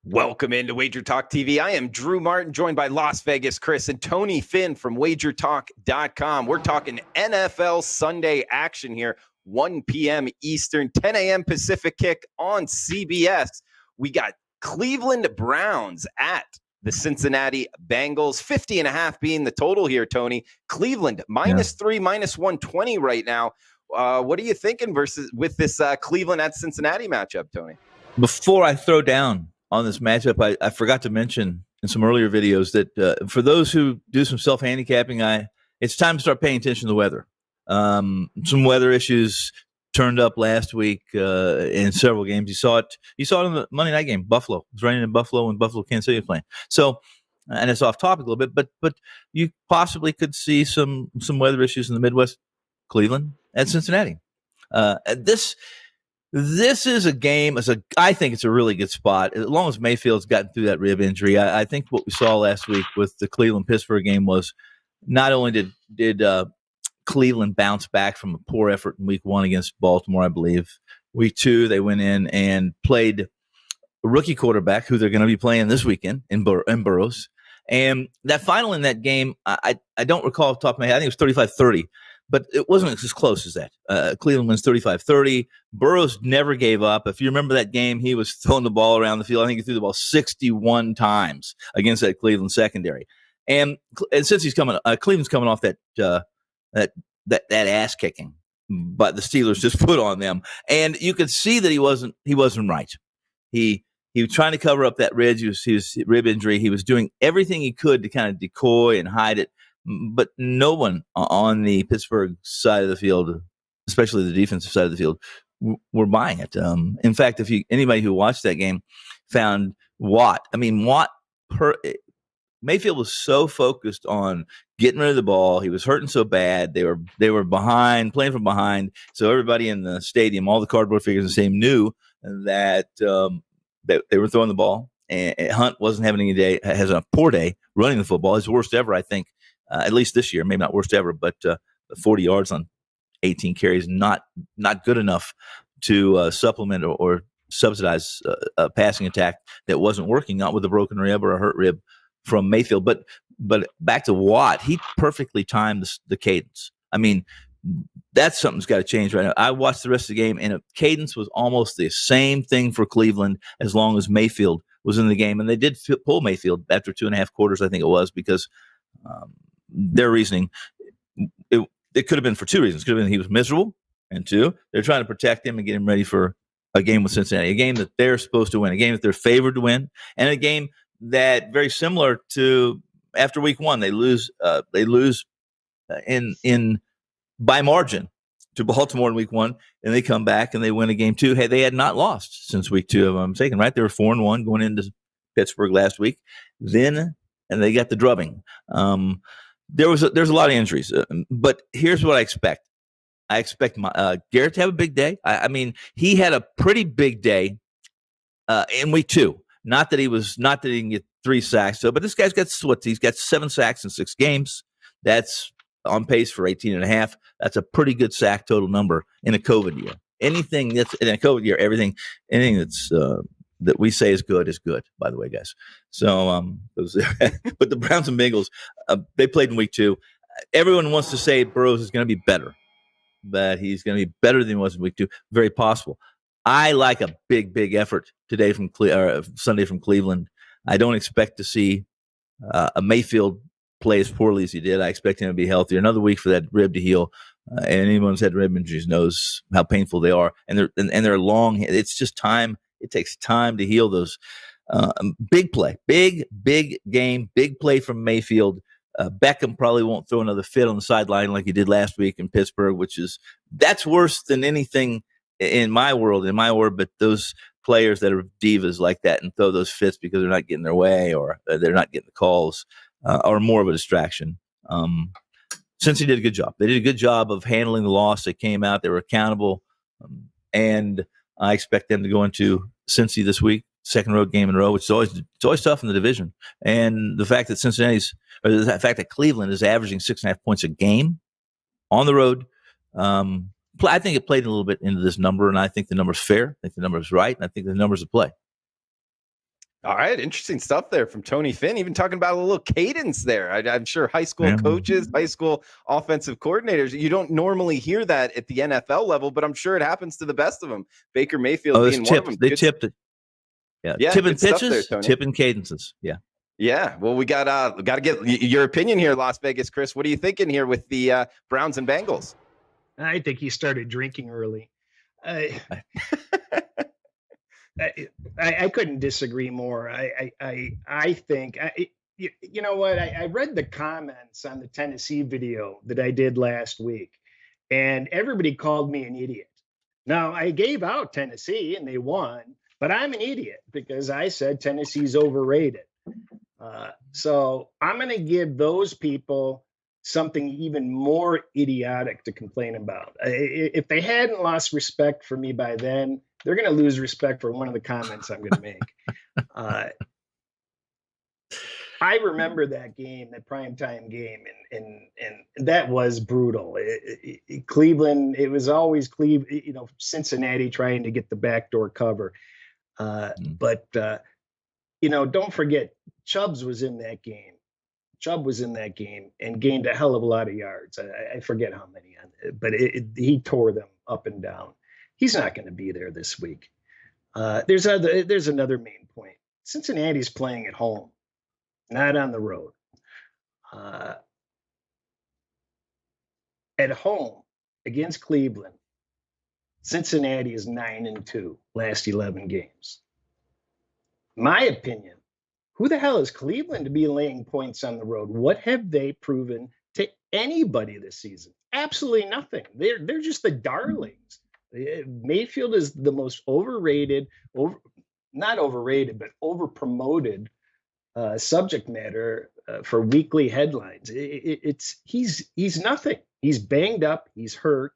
Welcome into WagerTalk TV. I am Drew Martin, joined by Las Vegas Chris and Tony Finn from WagerTalk.com. We're talking NFL Sunday action here, 1 p.m. Eastern, 10 a.m. Pacific kick on CBS. We got Cleveland Browns at the Cincinnati Bengals, 50.5 being the total here, Tony. Cleveland, -3, -120 right now. What are you thinking with this Cleveland at Cincinnati matchup, Tony? Before I throw down on this matchup, I forgot to mention in some earlier videos that for those who do some self-handicapping, it's time to start paying attention to the weather. Some weather issues turned up last week in several games. You saw it in the Monday night game. Buffalo. It was raining in Buffalo when Kansas City was playing. So, and it's off topic a little bit, but you possibly could see some weather issues in the Midwest. Cleveland at Cincinnati. This is a game. I think it's a really good spot as long as Mayfield's gotten through that rib injury. I think what we saw last week with the Cleveland-Pittsburgh game was not only did Cleveland bounce back from a poor effort in Week 1 against Baltimore, I believe. Week 2, they went in and played a rookie quarterback who they're going to be playing this weekend in Burrows. And that final in that game, I don't recall off the top of my head. I think it was 35-30. But it wasn't as close as that. Cleveland wins 35-30. Burrows never gave up. If you remember that game, he was throwing the ball around the field. I think he threw the ball 61 times against that Cleveland secondary. And since Cleveland's coming off that ass kicking, but the Steelers just put on them, and you could see that he wasn't right. He was trying to cover up that rib injury. He was doing everything he could to kind of decoy and hide it. But no one on the Pittsburgh side of the field, especially the defensive side of the field, were buying it. In fact, anybody who watched that game found Watt. Mayfield was so focused on getting rid of the ball. He was hurting so bad. They were behind, playing from behind. So everybody in the stadium, all the cardboard figures the same, knew that they were throwing the ball. And Hunt wasn't having has a poor day running the football. His worst ever, I think. At least this year, maybe not worst ever, but 40 yards on 18 carries, not good enough to supplement or subsidize a passing attack that wasn't working, not with a broken rib or a hurt rib from Mayfield. But back to Watt, he perfectly timed the cadence. I mean, that's something that's got to change right now. I watched the rest of the game, and cadence was almost the same thing for Cleveland as long as Mayfield was in the game. And they did pull Mayfield after 2.5 quarters, I think it was, because their reasoning, it could have been for two reasons. It could have been he was miserable, and two, they're trying to protect him and get him ready for a game with Cincinnati, a game that they're supposed to win, a game that they're favored to win, and a game that very similar to after Week 1, they lose in by margin to Baltimore in Week 1, and they come back and they win a game 2. Hey, they had not lost since Week 2, if I'm mistaken, right? They were 4-1 going into Pittsburgh last week. And they got the drubbing. There's a lot of injuries, but here's what I expect. I expect Garrett to have a big day. I mean, he had a pretty big day in Week 2. Not that he didn't get 3 sacks. But this guy's got he's got 7 sacks in 6 games. That's on pace for 18.5. That's a pretty good sack total number in a COVID year. Anything that's in a COVID year, anything that's that we say is good, by the way, guys. So, but the Browns and Bengals, they played in Week 2. Everyone wants to say Burrows is going to be better, but he's going to be better than he was in Week 2. Very possible. I like a big effort today Sunday from Cleveland. I don't expect to see a Mayfield play as poorly as he did. I expect him to be healthier. Another week for that rib to heal. And anyone who's had rib injuries knows how painful they are, and they're long. It's just time. It takes time to heal those. Big play, big game, big play from Mayfield. Beckham probably won't throw another fit on the sideline like he did last week in Pittsburgh, that's worse than anything in my world, in my orbit. Those players that are divas like that and throw those fits because they're not getting their way or they're not getting the calls are more of a distraction. Since he did a good job. They did a good job of handling the loss. They came out, they were accountable, and I expect them to go into Cincy this week, second road game in a row, which is always tough in the division. And the fact that Cleveland is averaging 6.5 points a game on the road, I think it played a little bit into this number, and I think the number's fair. I think the number's right, and I think the number's a play. All right, interesting stuff there from Tony Finn, even talking about a little cadence there. I'm sure high school Yeah. coaches, high school offensive coordinators, you don't normally hear that at the NFL level, but I'm sure it happens to the best of them. Baker Mayfield it's being one of tipped. them. They tipped it. Yeah, Yeah, tipping good stuff there, pitches, Tony. tipping cadences. Yeah. Yeah, well, we got to get your opinion here, Las Vegas, Chris. What are you thinking here with the Browns and Bengals? I think he started drinking early. I couldn't disagree more. I think you know what? I read the comments on the Tennessee video that I did last week, and everybody called me an idiot. Now, I gave out Tennessee and they won, but I'm an idiot because I said Tennessee's overrated. So I'm going to give those people something even more idiotic to complain about. If they hadn't lost respect for me by then, they're going to lose respect for one of the comments I'm going to make. I remember that game, that primetime game, and that was brutal. Cleveland, it was always Cleveland, Cincinnati trying to get the backdoor cover. But don't forget, Chubb was in that game. Chubb was in that game and gained a hell of a lot of yards. I forget how many, but he tore them up and down. He's not going to be there this week. There's another main point. Cincinnati's playing at home, not on the road. At home against Cleveland, Cincinnati is 9-2 last 11 games. My opinion, who the hell is Cleveland to be laying points on the road? What have they proven to anybody this season? Absolutely nothing. They're just the darlings. Mayfield is the most overrated, not overrated, but over-promoted subject matter for weekly headlines. He's nothing. He's banged up. He's hurt.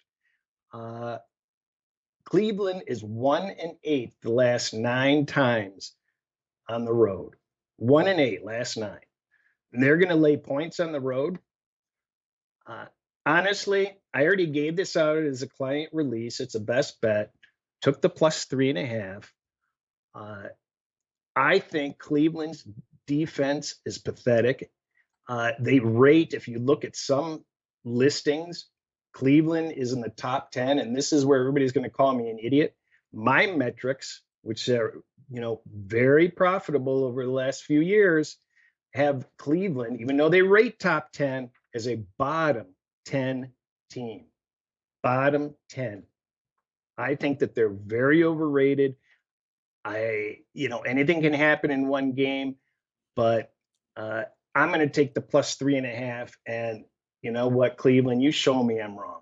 Cleveland is 1-8 the last 9 times on the road. 1-8 last 9. And they're going to lay points on the road. Honestly, I already gave this out as a client release. It's a best bet. Took the plus 3.5. I think Cleveland's defense is pathetic. They rate, if you look at some listings, Cleveland is in the top 10, and this is where everybody's going to call me an idiot. My metrics, which are very profitable over the last few years, have Cleveland, even though they rate top 10, as a bottom 10 team. Bottom 10. I think that they're very overrated. Anything can happen in one game, but I'm going to take the plus 3.5. And you know what, Cleveland, you show me I'm wrong.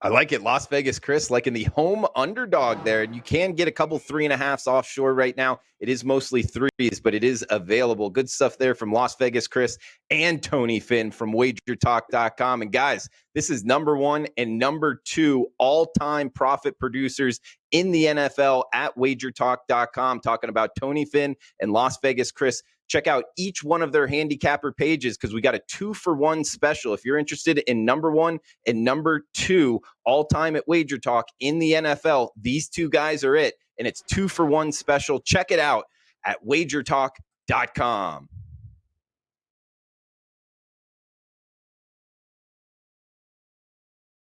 I like it. Las Vegas, Chris, like in the home underdog there. You can get a couple 3.5s offshore right now. It is mostly 3s, but it is available. Good stuff there from Las Vegas, Chris, and Tony Finn from WagerTalk.com. And guys, this is number 1 and number 2 all-time profit producers in the NFL at WagerTalk.com, talking about Tony Finn and Las Vegas, Chris. Check out each one of their handicapper pages because we got a 2-for-1 special. If you're interested in number 1 and number 2 all time at Wager Talk in the NFL, these 2 guys are it. And it's 2-for-1 special. Check it out at WagerTalk.com.